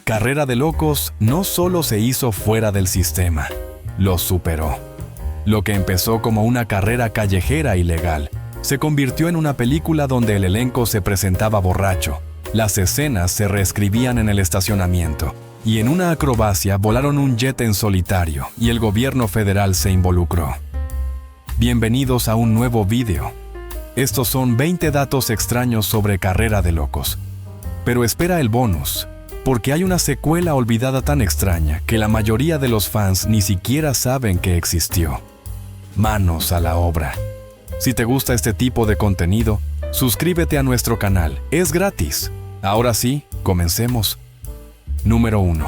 Carrera de Locos no solo se hizo fuera del sistema, lo superó. Lo que empezó como una carrera callejera ilegal, se convirtió en una película donde el elenco se presentaba borracho, las escenas se reescribían en el estacionamiento, y en una acrobacia volaron un jet en solitario y el gobierno federal se involucró. Bienvenidos a un nuevo vídeo. Estos son 20 datos extraños sobre Carrera de Locos. Pero espera el bonus, porque hay una secuela olvidada tan extraña que la mayoría de los fans ni siquiera saben que existió. Manos a la obra. Si te gusta este tipo de contenido, suscríbete a nuestro canal, es gratis. Ahora sí, comencemos. Número 1.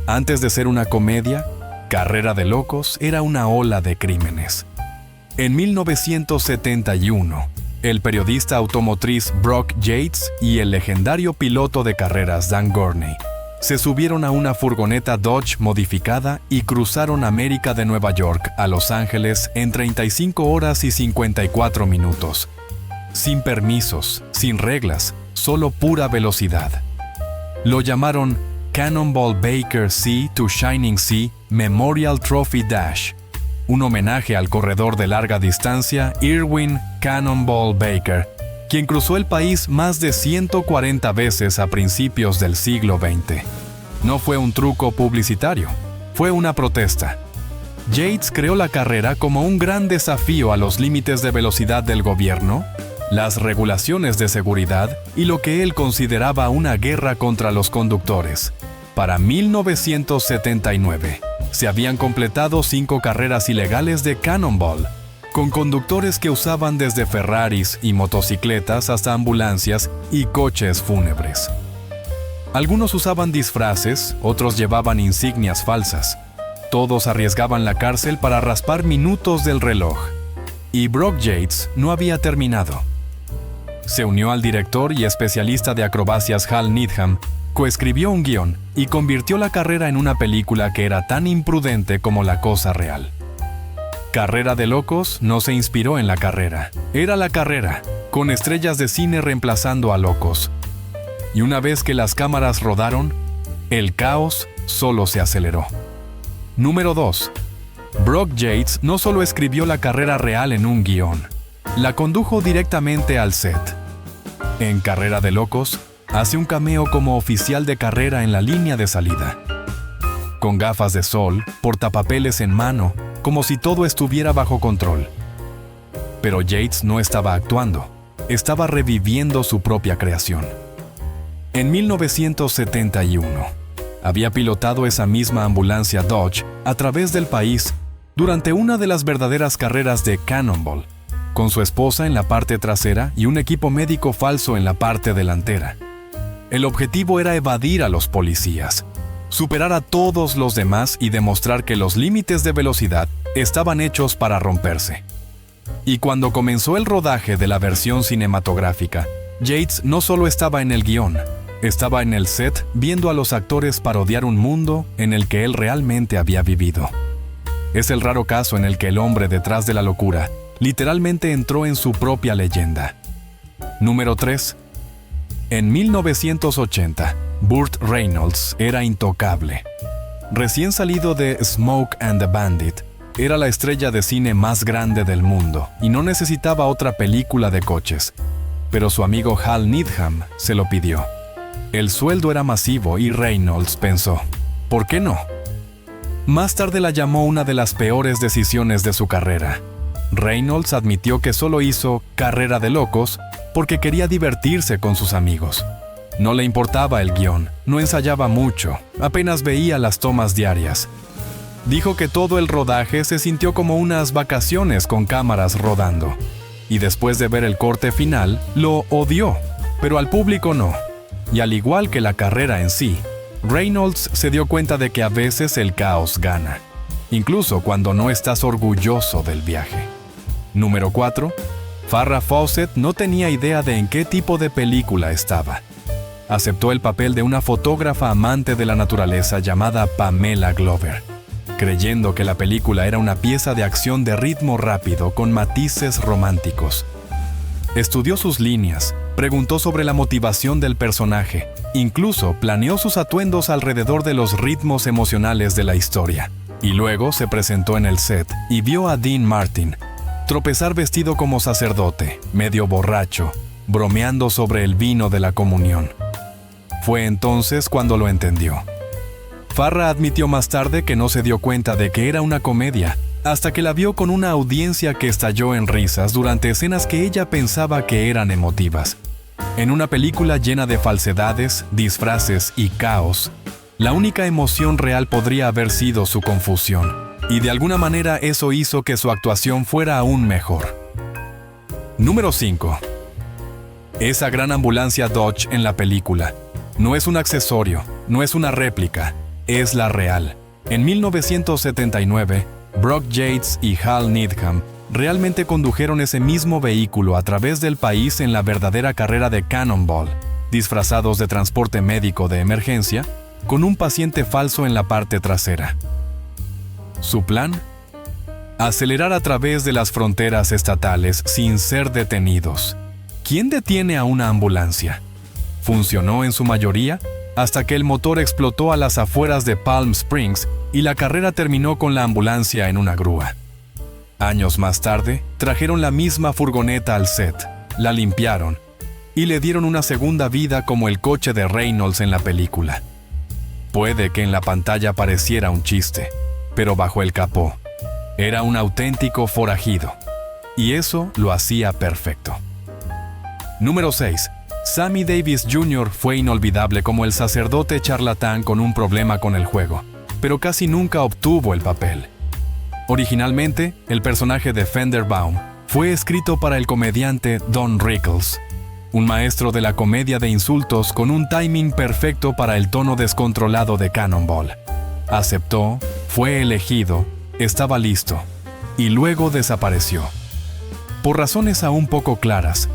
Antes de ser una comedia, Carrera de Locos era una ola de crímenes. En 1971, el periodista automotriz Brock Yates y el legendario piloto de carreras Dan Gurney se subieron a una furgoneta Dodge modificada y cruzaron América de Nueva York a Los Ángeles en 35 horas y 54 minutos. Sin permisos, sin reglas, solo pura velocidad. Lo llamaron Cannonball Baker Sea to Shining Sea Memorial Trophy Dash, un homenaje al corredor de larga distancia Irwin Cannonball Baker, quien cruzó el país más de 140 veces a principios del siglo XX. No fue un truco publicitario, fue una protesta. Yates creó la carrera como un gran desafío a los límites de velocidad del gobierno, las regulaciones de seguridad y lo que él consideraba una guerra contra los conductores. Para 1979, se habían completado 5 carreras ilegales de Cannonball, con conductores que usaban desde Ferraris y motocicletas hasta ambulancias y coches fúnebres. Algunos usaban disfraces, otros llevaban insignias falsas. Todos arriesgaban la cárcel para raspar minutos del reloj. Y Brock Yates no había terminado. Se unió al director y especialista de acrobacias Hal Needham, coescribió un guión y convirtió la carrera en una película que era tan imprudente como la cosa real. Carrera de Locos no se inspiró en la carrera, era la carrera, con estrellas de cine reemplazando a locos. Y una vez que las cámaras rodaron, el caos solo se aceleró. Número 2. Brock Yates no solo escribió la carrera real en un guión, la condujo directamente al set. En Carrera de Locos, hace un cameo como oficial de carrera en la línea de salida. Con gafas de sol, portapapeles en mano, como si todo estuviera bajo control. Pero Yates no estaba actuando, estaba reviviendo su propia creación. En 1971, había pilotado esa misma ambulancia Dodge a través del país durante una de las verdaderas carreras de Cannonball, con su esposa en la parte trasera y un equipo médico falso en la parte delantera. El objetivo era evadir a los policías, superar a todos los demás y demostrar que los límites de velocidad estaban hechos para romperse. Y cuando comenzó el rodaje de la versión cinematográfica, Yates no solo estaba en el guión, estaba en el set viendo a los actores parodiar un mundo en el que él realmente había vivido. Es el raro caso en el que el hombre detrás de la locura literalmente entró en su propia leyenda. Número 3. En 1980, Burt Reynolds era intocable. Recién salido de Smoke and the Bandit, era la estrella de cine más grande del mundo y no necesitaba otra película de coches. Pero su amigo Hal Needham se lo pidió. El sueldo era masivo y Reynolds pensó, ¿por qué no? Más tarde la llamó una de las peores decisiones de su carrera. Reynolds admitió que solo hizo Carrera de Locos porque quería divertirse con sus amigos. No le importaba el guión, no ensayaba mucho, apenas veía las tomas diarias. Dijo que todo el rodaje se sintió como unas vacaciones con cámaras rodando. Y después de ver el corte final, lo odió, pero al público no. Y al igual que la carrera en sí, Reynolds se dio cuenta de que a veces el caos gana, incluso cuando no estás orgulloso del viaje. Número 4. Farrah Fawcett no tenía idea de en qué tipo de película estaba. Aceptó el papel de una fotógrafa amante de la naturaleza llamada Pamela Glover, creyendo que la película era una pieza de acción de ritmo rápido con matices románticos. Estudió sus líneas, preguntó sobre la motivación del personaje, incluso planeó sus atuendos alrededor de los ritmos emocionales de la historia. Y luego se presentó en el set y vio a Dean Martin tropezar vestido como sacerdote, medio borracho, bromeando sobre el vino de la comunión. Fue entonces cuando lo entendió. Farrah admitió más tarde que no se dio cuenta de que era una comedia, hasta que la vio con una audiencia que estalló en risas durante escenas que ella pensaba que eran emotivas. En una película llena de falsedades, disfraces y caos, la única emoción real podría haber sido su confusión, y de alguna manera eso hizo que su actuación fuera aún mejor. Número 5. Esa gran ambulancia Dodge en la película no es un accesorio, no es una réplica, es la real. En 1979, Brock Yates y Hal Needham realmente condujeron ese mismo vehículo a través del país en la verdadera carrera de Cannonball, disfrazados de transporte médico de emergencia, con un paciente falso en la parte trasera. ¿Su plan? Acelerar a través de las fronteras estatales sin ser detenidos. ¿Quién detiene a una ambulancia? Funcionó en su mayoría hasta que el motor explotó a las afueras de Palm Springs y la carrera terminó con la ambulancia en una grúa. Años más tarde, trajeron la misma furgoneta al set, la limpiaron y le dieron una segunda vida como el coche de Reynolds en la película. Puede que en la pantalla pareciera un chiste, pero bajo el capó era un auténtico forajido, y eso lo hacía perfecto. Número 6. Sammy Davis Jr. fue inolvidable como el sacerdote charlatán con un problema con el juego, pero casi nunca obtuvo el papel. Originalmente, el personaje de Fender Baum fue escrito para el comediante Don Rickles, un maestro de la comedia de insultos con un timing perfecto para el tono descontrolado de Cannonball. Aceptó, fue elegido, estaba listo, y luego desapareció. Por razones aún poco claras,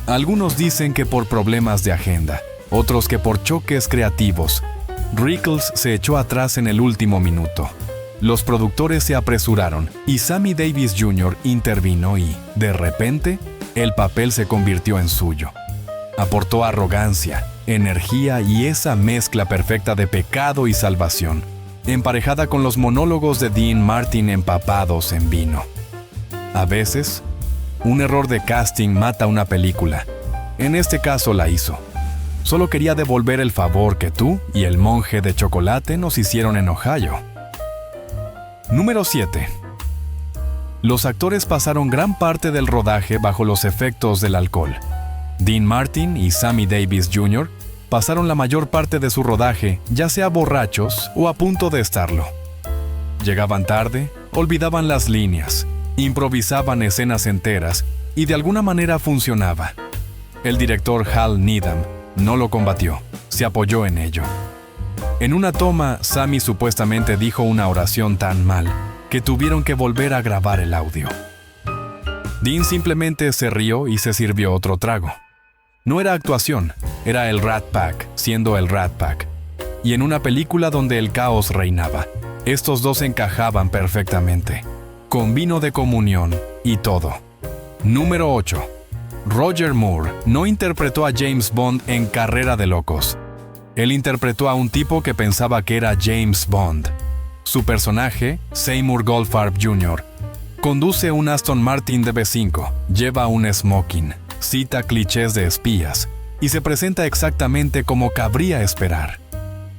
algunos dicen que por problemas de agenda, otros que por choques creativos, Rickles se echó atrás en el último minuto. Los productores se apresuraron y Sammy Davis Jr. intervino y, de repente, el papel se convirtió en suyo. Aportó arrogancia, energía y esa mezcla perfecta de pecado y salvación, emparejada con los monólogos de Dean Martin empapados en vino. A veces, un error de casting mata una película. En este caso la hizo. Solo quería devolver el favor que tú y el monje de chocolate nos hicieron en Ohio. Número 7. Los actores pasaron gran parte del rodaje bajo los efectos del alcohol. Dean Martin y Sammy Davis Jr. pasaron la mayor parte de su rodaje, ya sea borrachos o a punto de estarlo. Llegaban tarde, olvidaban las líneas, improvisaban escenas enteras y de alguna manera funcionaba. El director Hal Needham no lo combatió, se apoyó en ello. En una toma, Sammy supuestamente dijo una oración tan mal que tuvieron que volver a grabar el audio. Dean simplemente se rió y se sirvió otro trago. No era actuación, era el Rat Pack siendo el Rat Pack. Y en una película donde el caos reinaba, estos dos encajaban perfectamente, con vino de comunión y todo. Número 8. Roger Moore no interpretó a James Bond en Carrera de Locos. Él interpretó a un tipo que pensaba que era James Bond. Su personaje, Seymour Goldfarb Jr., conduce un Aston Martin DB5, lleva un smoking, cita clichés de espías y se presenta exactamente como cabría esperar.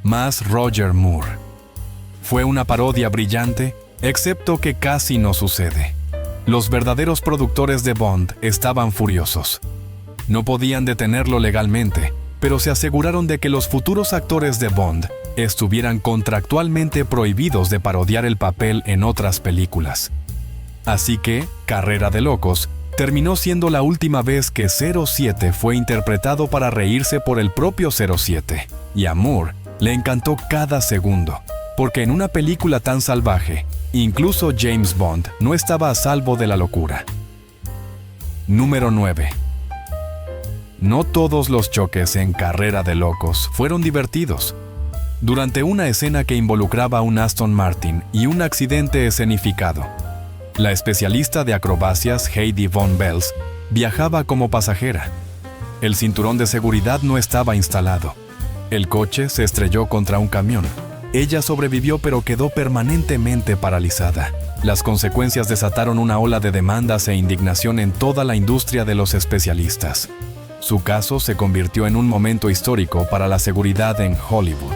Más Roger Moore. Fue una parodia brillante, excepto que casi no sucede. Los verdaderos productores de Bond estaban furiosos. No podían detenerlo legalmente, pero se aseguraron de que los futuros actores de Bond estuvieran contractualmente prohibidos de parodiar el papel en otras películas. Así que, Carrera de Locos terminó siendo la última vez que 07 fue interpretado para reírse por el propio 07, y a Moore le encantó cada segundo, porque en una película tan salvaje, incluso James Bond no estaba a salvo de la locura. Número 9. No todos los choques en Carrera de Locos fueron divertidos. Durante una escena que involucraba un Aston Martin y un accidente escenificado, la especialista de acrobacias Heidi Von Bells viajaba como pasajera. El cinturón de seguridad no estaba instalado. El coche se estrelló contra un camión. Ella sobrevivió pero quedó permanentemente paralizada. Las consecuencias desataron una ola de demandas e indignación en toda la industria de los especialistas. Su caso se convirtió en un momento histórico para la seguridad en Hollywood.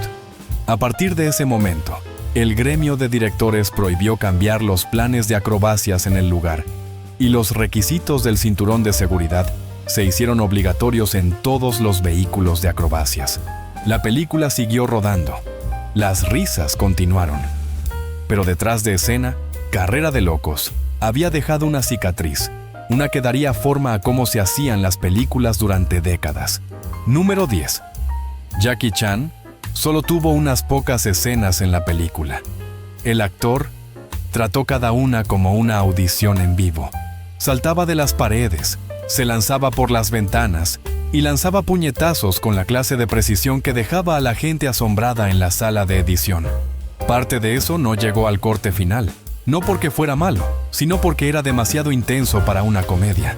A partir de ese momento, el gremio de directores prohibió cambiar los planes de acrobacias en el lugar, y los requisitos del cinturón de seguridad se hicieron obligatorios en todos los vehículos de acrobacias. La película siguió rodando. Las risas continuaron. Pero detrás de escena, Carrera de Locos había dejado una cicatriz, una que daría forma a cómo se hacían las películas durante décadas. Número 10. Jackie Chan solo tuvo unas pocas escenas en la película. El actor trató cada una como una audición en vivo. Saltaba de las paredes, se lanzaba por las ventanas y lanzaba puñetazos con la clase de precisión que dejaba a la gente asombrada en la sala de edición. Parte de eso no llegó al corte final, no porque fuera malo, sino porque era demasiado intenso para una comedia.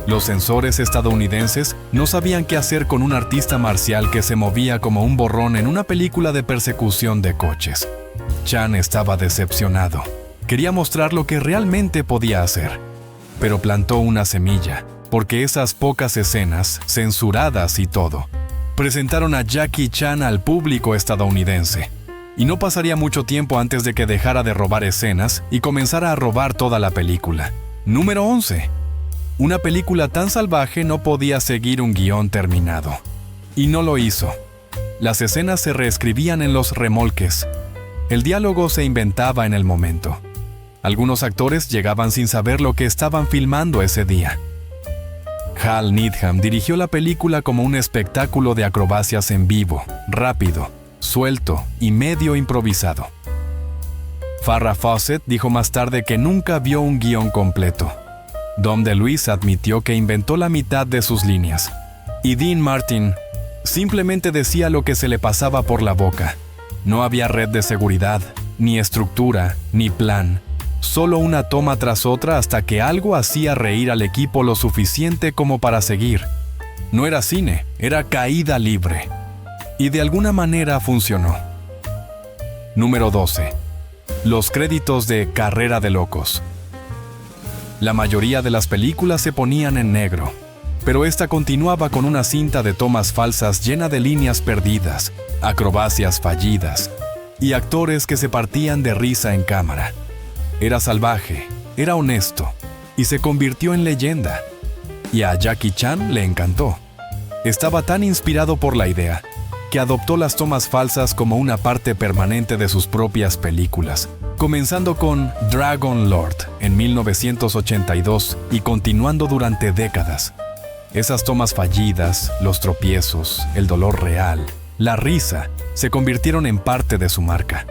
Los censores estadounidenses no sabían qué hacer con un artista marcial que se movía como un borrón en una película de persecución de coches. Chan estaba decepcionado. Quería mostrar lo que realmente podía hacer, pero plantó una semilla, porque esas pocas escenas, censuradas y todo, presentaron a Jackie Chan al público estadounidense. Y no pasaría mucho tiempo antes de que dejara de robar escenas y comenzara a robar toda la película. Número 11. Una película tan salvaje no podía seguir un guión terminado. Y no lo hizo. Las escenas se reescribían en los remolques. El diálogo se inventaba en el momento. Algunos actores llegaban sin saber lo que estaban filmando ese día. Hal Needham dirigió la película como un espectáculo de acrobacias en vivo, rápido, suelto y medio improvisado. Farrah Fawcett dijo más tarde que nunca vio un guión completo. Dom DeLuise admitió que inventó la mitad de sus líneas. Y Dean Martin simplemente decía lo que se le pasaba por la boca. No había red de seguridad, ni estructura, ni plan. Solo una toma tras otra hasta que algo hacía reír al equipo lo suficiente como para seguir. No era cine, era caída libre. Y de alguna manera funcionó. Número 12. Los créditos de Carrera de Locos. La mayoría de las películas se ponían en negro, pero esta continuaba con una cinta de tomas falsas llena de líneas perdidas, acrobacias fallidas y actores que se partían de risa en cámara. Era salvaje, era honesto y se convirtió en leyenda. Y a Jackie Chan le encantó. Estaba tan inspirado por la idea que adoptó las tomas falsas como una parte permanente de sus propias películas, comenzando con Dragon Lord en 1982 y continuando durante décadas. Esas tomas fallidas, los tropiezos, el dolor real, la risa, se convirtieron en parte de su marca.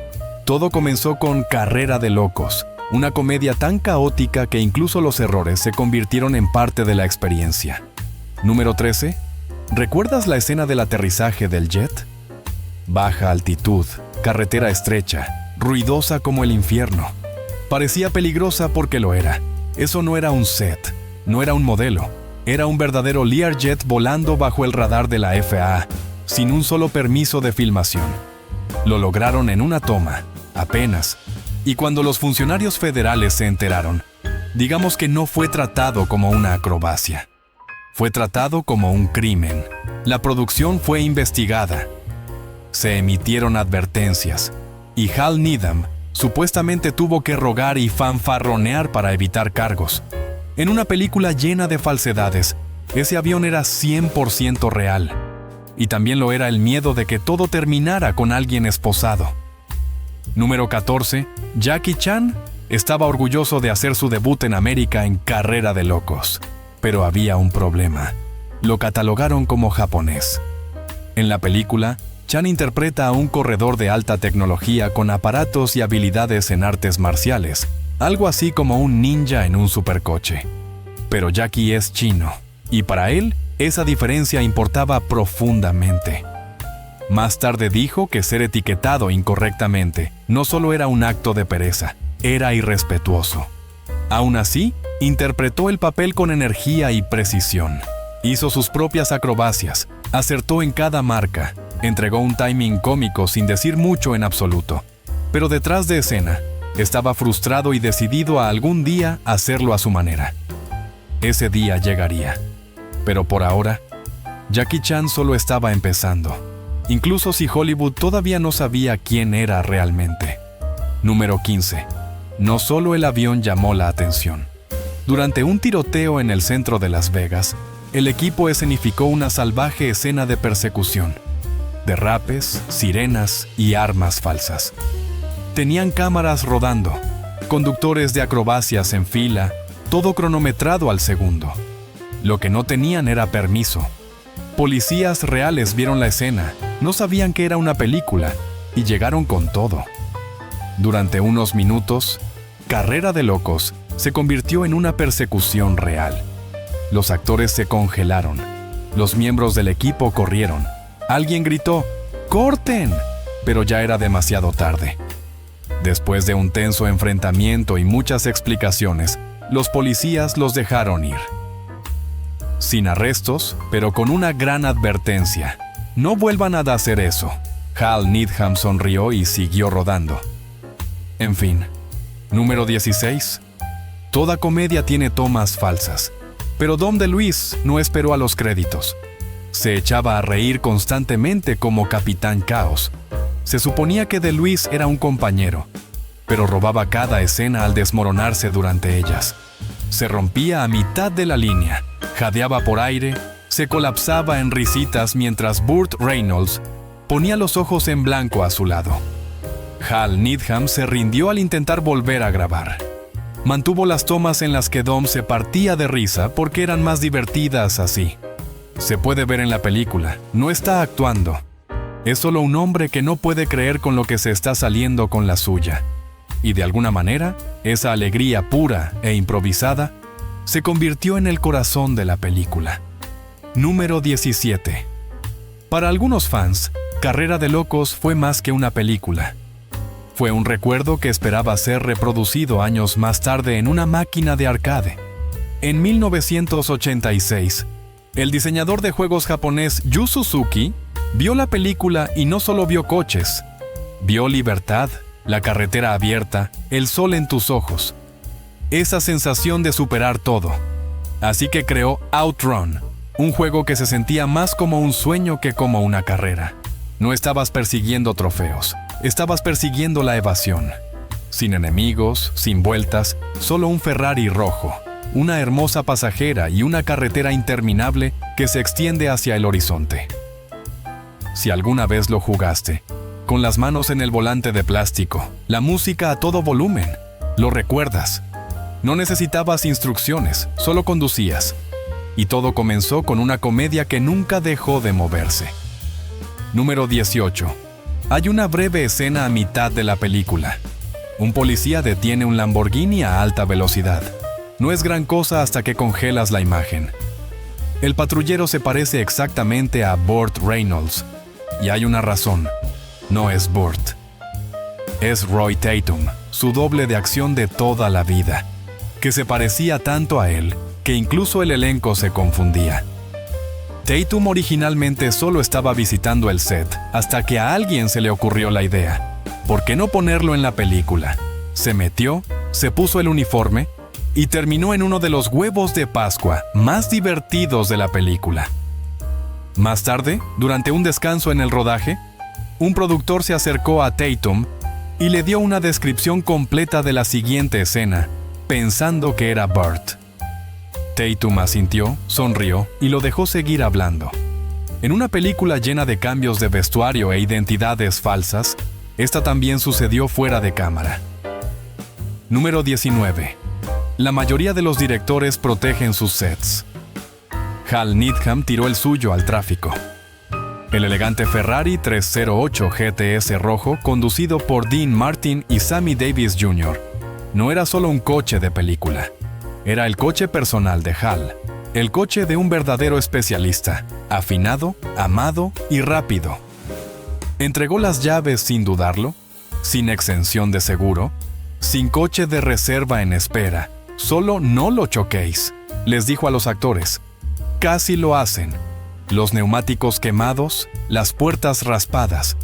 Todo comenzó con Carrera de Locos, una comedia tan caótica que incluso los errores se convirtieron en parte de la experiencia. Número 13. ¿Recuerdas la escena del aterrizaje del jet? Baja altitud, carretera estrecha, ruidosa como el infierno. Parecía peligrosa porque lo era. Eso no era un set, no era un modelo. Era un verdadero Learjet volando bajo el radar de la FAA, sin un solo permiso de filmación. Lo lograron en una toma, apenas. Y cuando los funcionarios federales se enteraron, digamos que no fue tratado como una acrobacia. Fue tratado como un crimen. La producción fue investigada. Se emitieron advertencias. Y Hal Needham supuestamente tuvo que rogar y fanfarronear para evitar cargos. En una película llena de falsedades, ese avión era 100% real. Y también lo era el miedo de que todo terminara con alguien esposado. Número 14. Jackie Chan estaba orgulloso de hacer su debut en América en Carrera de Locos. Pero había un problema. Lo catalogaron como japonés. En la película, Chan interpreta a un corredor de alta tecnología con aparatos y habilidades en artes marciales, algo así como un ninja en un supercoche. Pero Jackie es chino, y para él, esa diferencia importaba profundamente. Más tarde dijo que ser etiquetado incorrectamente no solo era un acto de pereza, era irrespetuoso. Aún así, interpretó el papel con energía y precisión. Hizo sus propias acrobacias, acertó en cada marca, entregó un timing cómico sin decir mucho en absoluto. Pero detrás de escena, estaba frustrado y decidido a algún día hacerlo a su manera. Ese día llegaría. Pero por ahora, Jackie Chan solo estaba empezando, incluso si Hollywood todavía no sabía quién era realmente. Número 15. No solo el avión llamó la atención. Durante un tiroteo en el centro de Las Vegas, el equipo escenificó una salvaje escena de persecución. Derrapes, sirenas y armas falsas. Tenían cámaras rodando, conductores de acrobacias en fila, todo cronometrado al segundo. Lo que no tenían era permiso. Policías reales vieron la escena, no sabían que era una película y llegaron con todo. Durante unos minutos, Carrera de Locos se convirtió en una persecución real. Los actores se congelaron, los miembros del equipo corrieron. Alguien gritó, ¡corten!, pero ya era demasiado tarde. Después de un tenso enfrentamiento y muchas explicaciones, los policías los dejaron ir. Sin arrestos, pero con una gran advertencia. No vuelvan a hacer eso. Hal Needham sonrió y siguió rodando. En fin. Número 16. Toda comedia tiene tomas falsas, pero Dom DeLuise no esperó a los créditos. Se echaba a reír constantemente como Capitán Caos. Se suponía que DeLuise era un compañero, pero robaba cada escena al desmoronarse durante ellas. Se rompía a mitad de la línea, jadeaba por aire, se colapsaba en risitas mientras Burt Reynolds ponía los ojos en blanco a su lado. Hal Needham se rindió al intentar volver a grabar. Mantuvo las tomas en las que Dom se partía de risa porque eran más divertidas así. Se puede ver en la película, no está actuando. Es solo un hombre que no puede creer con lo que se está saliendo con la suya. Y de alguna manera, esa alegría pura e improvisada se convirtió en el corazón de la película. Número 17. Para algunos fans, Carrera de Locos fue más que una película. Fue un recuerdo que esperaba ser reproducido años más tarde en una máquina de arcade. En 1986, el diseñador de juegos japonés Yu Suzuki vio la película y no solo vio coches, vio libertad, la carretera abierta, el sol en tus ojos. Esa sensación de superar todo. Así que creó OutRun, un juego que se sentía más como un sueño que como una carrera. No estabas persiguiendo trofeos, estabas persiguiendo la evasión. Sin enemigos, sin vueltas, solo un Ferrari rojo, una hermosa pasajera y una carretera interminable que se extiende hacia el horizonte. Si alguna vez lo jugaste, con las manos en el volante de plástico, la música a todo volumen, lo recuerdas. No necesitabas instrucciones, solo conducías. Y todo comenzó con una comedia que nunca dejó de moverse. Número 18. Hay una breve escena a mitad de la película. Un policía detiene un Lamborghini a alta velocidad. No es gran cosa hasta que congelas la imagen. El patrullero se parece exactamente a Burt Reynolds. Y hay una razón. No es Burt. Es Roy Tatum, su doble de acción de toda la vida, que se parecía tanto a él que incluso el elenco se confundía. Tatum originalmente solo estaba visitando el set hasta que a alguien se le ocurrió la idea. ¿Por qué no ponerlo en la película? Se metió, se puso el uniforme y terminó en uno de los huevos de Pascua más divertidos de la película. Más tarde, durante un descanso en el rodaje, un productor se acercó a Tatum y le dio una descripción completa de la siguiente escena, pensando que era Burt. Tatum asintió, sonrió y lo dejó seguir hablando. En una película llena de cambios de vestuario e identidades falsas, esta también sucedió fuera de cámara. Número 19. La mayoría de los directores protegen sus sets. Hal Needham tiró el suyo al tráfico. El elegante Ferrari 308 GTS rojo, conducido por Dean Martin y Sammy Davis Jr., no era solo un coche de película. Era el coche personal de Hal, el coche de un verdadero especialista, afinado, amado y rápido. Entregó las llaves sin dudarlo, sin exención de seguro, sin coche de reserva en espera, Solo no lo choquéis, les dijo a los actores. Casi lo hacen. Los neumáticos quemados, las puertas raspadas.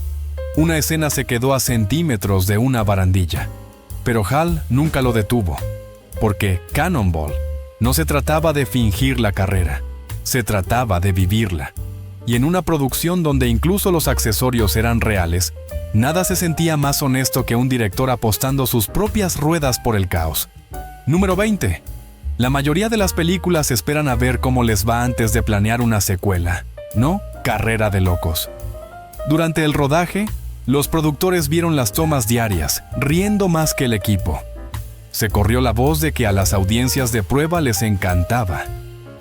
Una escena se quedó a centímetros de una barandilla. Pero Hal nunca lo detuvo, porque Cannonball no se trataba de fingir la carrera, se trataba de vivirla. Y en una producción donde incluso los accesorios eran reales, nada se sentía más honesto que un director apostando sus propias ruedas por el caos. Número 20. La mayoría de las películas esperan a ver cómo les va antes de planear una secuela, no Carrera de Locos. Durante el rodaje, los productores vieron las tomas diarias, riendo más que el equipo. Se corrió la voz de que a las audiencias de prueba les encantaba.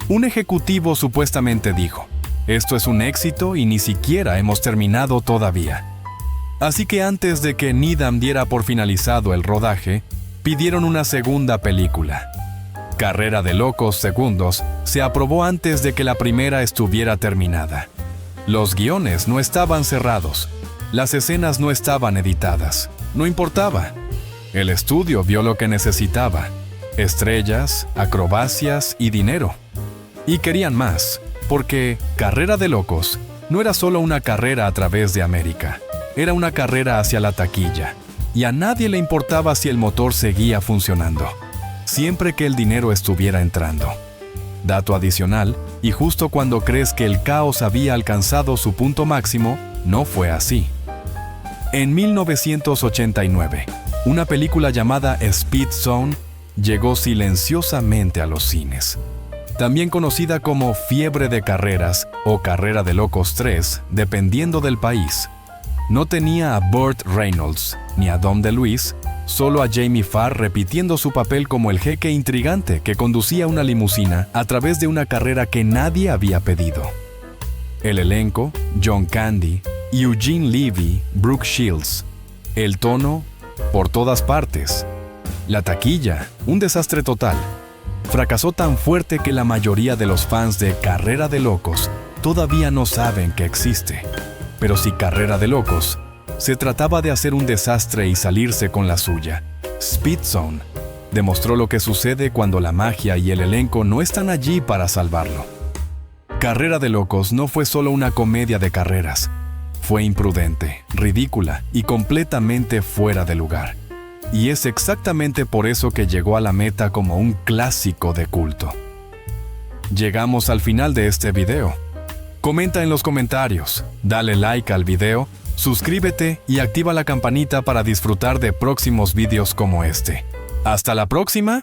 Un ejecutivo supuestamente dijo: esto es un éxito y ni siquiera hemos terminado todavía. Así que antes de que Needham diera por finalizado el rodaje, pidieron una segunda película. Carrera de Locos Segundos se aprobó antes de que la primera estuviera terminada. Los guiones no estaban cerrados, las escenas no estaban editadas, no importaba. El estudio vio lo que necesitaba: estrellas, acrobacias y dinero. Y querían más, porque Carrera de Locos no era solo una carrera a través de América, era una carrera hacia la taquilla, y a nadie le importaba si el motor seguía funcionando, siempre que el dinero estuviera entrando. Dato adicional, y justo cuando crees que el caos había alcanzado su punto máximo, no fue así. En 1989, una película llamada Speed Zone llegó silenciosamente a los cines. También conocida como Fiebre de Carreras o Carrera de Locos 3, dependiendo del país. No tenía a Burt Reynolds ni a Dom DeLuise, solo a Jamie Farr repitiendo su papel como el jeque intrigante que conducía una limusina a través de una carrera que nadie había pedido. El elenco: John Candy, Eugene Levy, Brooke Shields. El tono: por todas partes. La taquilla: un desastre total. Fracasó tan fuerte que la mayoría de los fans de Carrera de Locos todavía no saben que existe. Pero si Carrera de Locos se trataba de hacer un desastre y salirse con la suya, Speed Zone demostró lo que sucede cuando la magia y el elenco no están allí para salvarlo. Carrera de Locos no fue solo una comedia de carreras. Fue imprudente, ridícula y completamente fuera de lugar. Y es exactamente por eso que llegó a la meta como un clásico de culto. Llegamos al final de este video. Comenta en los comentarios, dale like al video, suscríbete y activa la campanita para disfrutar de próximos videos como este. ¡Hasta la próxima!